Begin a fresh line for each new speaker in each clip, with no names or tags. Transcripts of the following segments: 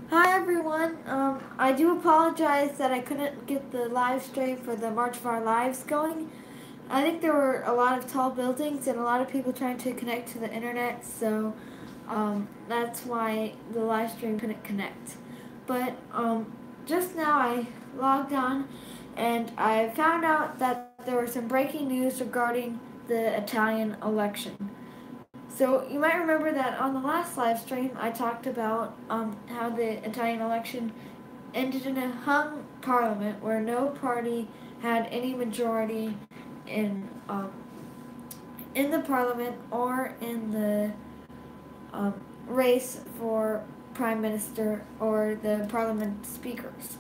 Hi everyone. I do apologize that I couldn't get the live stream for the March of Our Lives going. I think there were a lot of tall buildings and a lot of people trying to connect to the internet, so that's why the live stream couldn't connect. But just now I logged on and I found out that there was some breaking news regarding the Italian election. So you might remember that on the last live stream, I talked about how the Italian election ended in a hung parliament where no party had any majority in in the parliament or in the um, race for prime minister or the parliament speakers.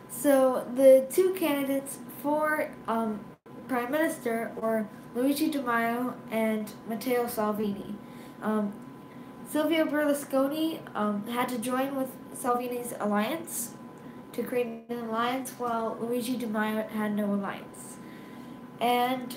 So the two candidates for prime minister were Luigi Di Maio and Matteo Salvini. Um, Silvio Berlusconi had to join with Salvini's alliance to create an alliance, while Luigi Di Maio had no alliance. And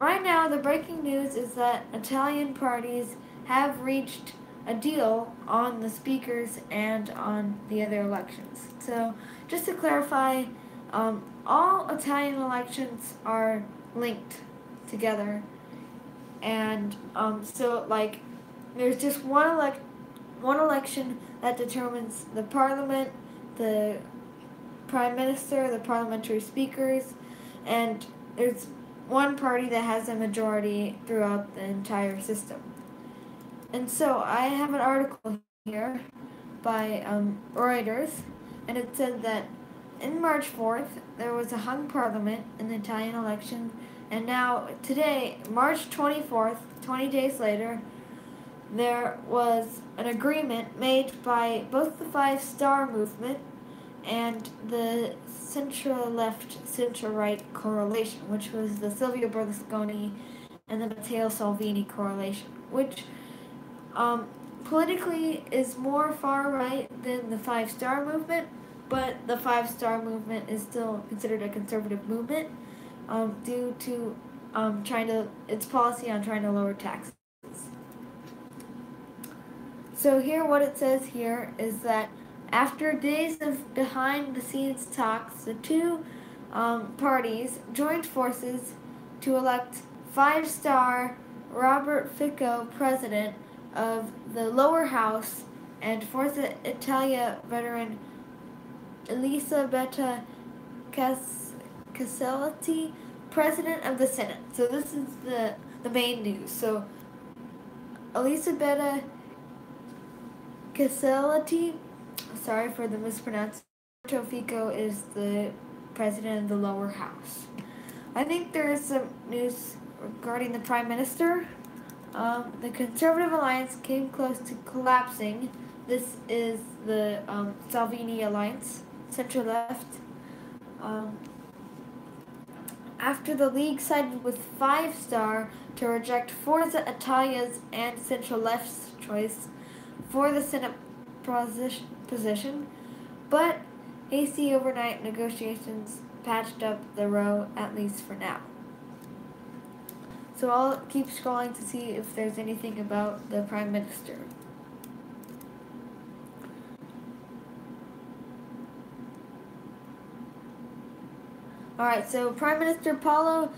right now, the breaking news is that Italian parties have reached a deal on the speakers and on the other elections. So, just to clarify, all Italian elections are linked together, and so like there's just one election that determines the parliament, the prime minister, the parliamentary speakers, and there's one party that has a majority throughout the entire system. And so I have an article here by Reuters, and it said that in March 4th there was a hung parliament in the Italian election, and now today, March 24th, 20 days later, there was an agreement made by both the Five Star Movement and the central left, central right correlation, which was the Silvio Berlusconi and the Matteo Salvini correlation, which politically is more far right than the Five Star Movement, but the Five Star Movement is still considered a conservative movement due to trying to its policy on trying to lower taxes. So here, what it says here is that after days of behind-the-scenes talks, the two parties joined forces to elect five-star Robert Fico president of the lower house and Forza Italia veteran Elisabetta Castelletti president of the Senate. So this is the main news. So Elisabetta Castelletti, sorry for the mispronunciation, Fico is the president of the lower house. I think there is some news regarding the prime minister. The Conservative Alliance came close to collapsing. This is the Salvini Alliance, center left. Um, After the League sided with Five Star to reject Forza Italia's and central left's choice for the Senate position, but hasty overnight negotiations patched up the row, at least for now. So I'll keep scrolling to see if there's anything about the Prime Minister. Alright, so Prime Minister Paolo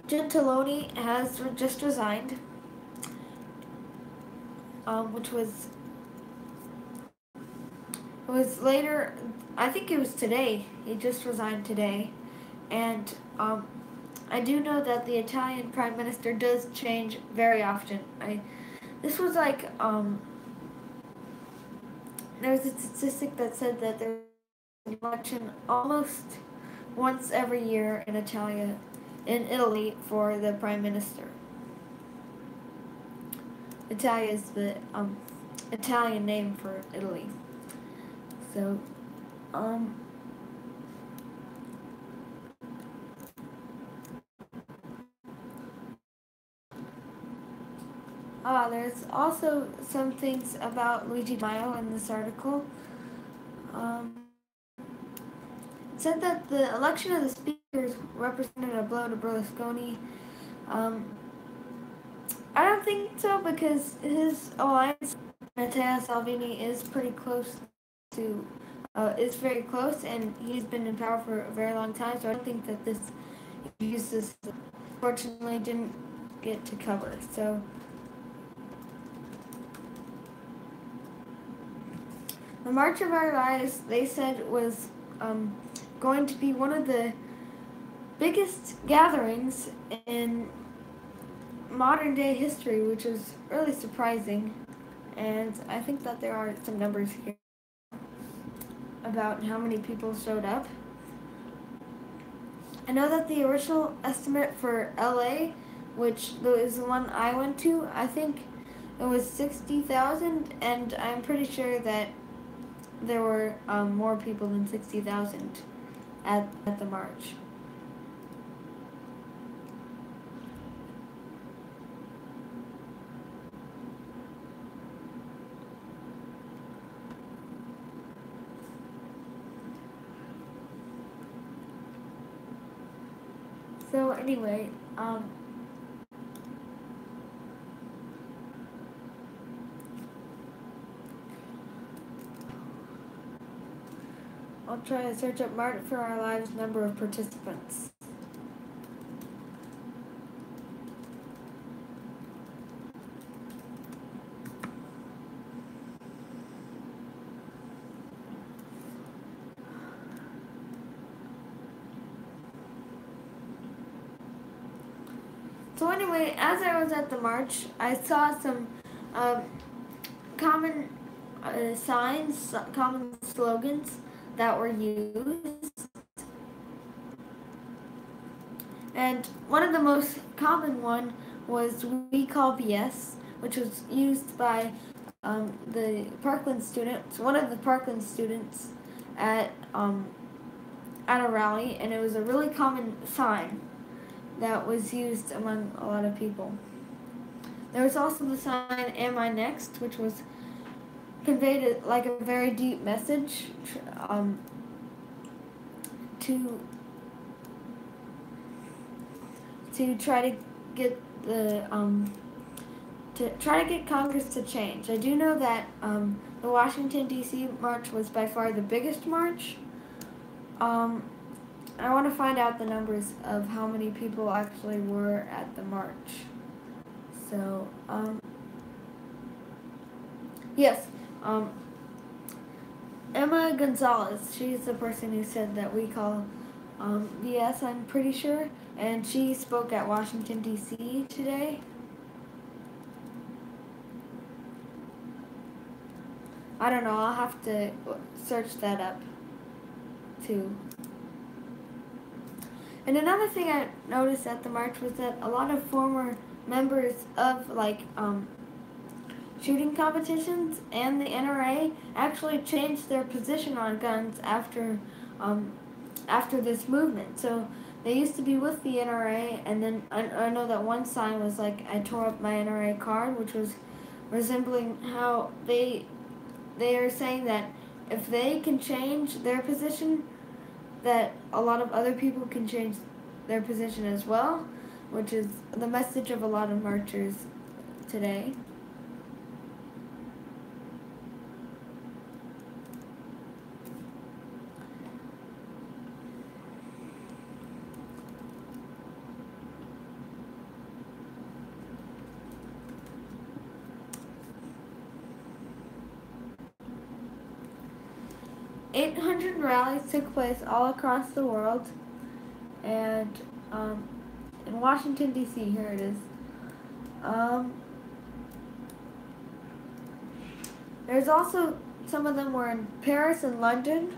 Gentiloni has just resigned, which was later, I think it was today. He just resigned today. And I do know that the Italian Prime Minister does change very often. This was like, there was a statistic that said that there was an election almost once every year in Italy for the Prime Minister. Italia is the Italian name for Italy. So, there's also some things about Luigi Di Maio in this article. It said that the election of the speakers represented a blow to Berlusconi. I don't think so, because his alliance, Matteo Salvini, is pretty close to is very close, and he's been in power for a very long time. So I don't think that this uses, fortunately, didn't get to cover. So the March of Our Lives, they said, was going to be one of the biggest gatherings in modern day history, which is really surprising. And I think that there are some numbers here about how many people showed up. I know that the original estimate for LA, which is the one I went to, I think it was 60,000, and I'm pretty sure that there were more people than 60,000 at the march. So anyway, I'll try to search up March for Our Lives number of participants. So anyway, as I was at the march, I saw some common signs, common slogans that were used. And one of the most common one was "We Call BS," which was used by the Parkland students, one of the Parkland students at a rally, and it was a really common sign that was used among a lot of people. There was also the sign "Am I Next?", which was conveyed like a very deep message to try to get Congress to change. I do know that the Washington D.C. march was by far the biggest march. I want to find out the numbers of how many people actually were at the march. So, yes, Emma Gonzalez, she's the person who said that we call BS, I'm pretty sure, and she spoke at Washington, D.C. today. I don't know, I'll have to search that up, too. And another thing I noticed at the march was that a lot of former members of shooting competitions and the NRA actually changed their position on guns after this movement. So they used to be with the NRA, and then I know that one sign was like, "I tore up my NRA card," which was resembling how they are saying that if they can change their position, that a lot of other people can change their position as well, which is the message of a lot of marchers today. "800 rallies took place all across the world, and in Washington, D.C., here it is. There's also, some of them were in Paris and London,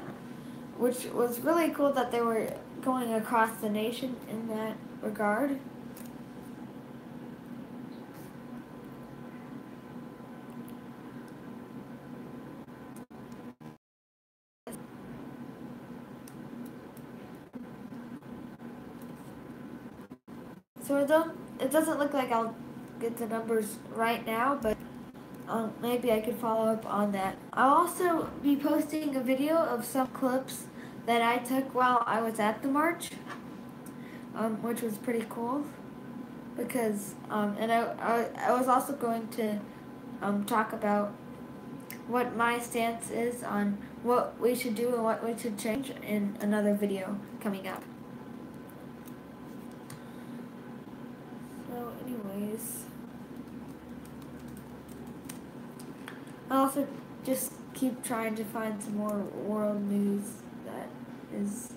which was really cool that they were going across the nation in that regard. So it doesn't look like I'll get the numbers right now, but maybe I could follow up on that. I'll also be posting a video of some clips that I took while I was at the march, which was pretty cool, because and I was also going to talk about what my stance is on what we should do and what we should change in another video coming up. So anyways, I also just keep trying to find some more world news that is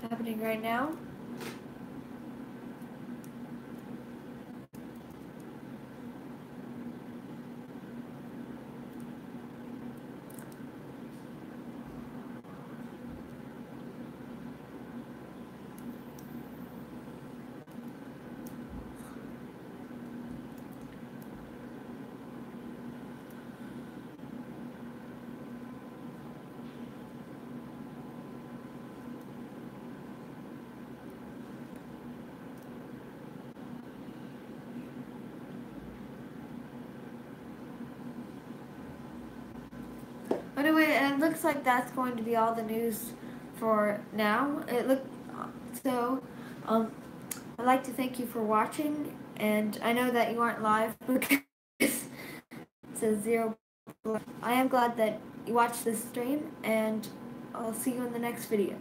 happening right now. Anyway, it looks like that's going to be all the news for now. So. I'd like to thank you for watching, and I know that you aren't live because it says 0. I am glad that you watched this stream, and I'll see you in the next video.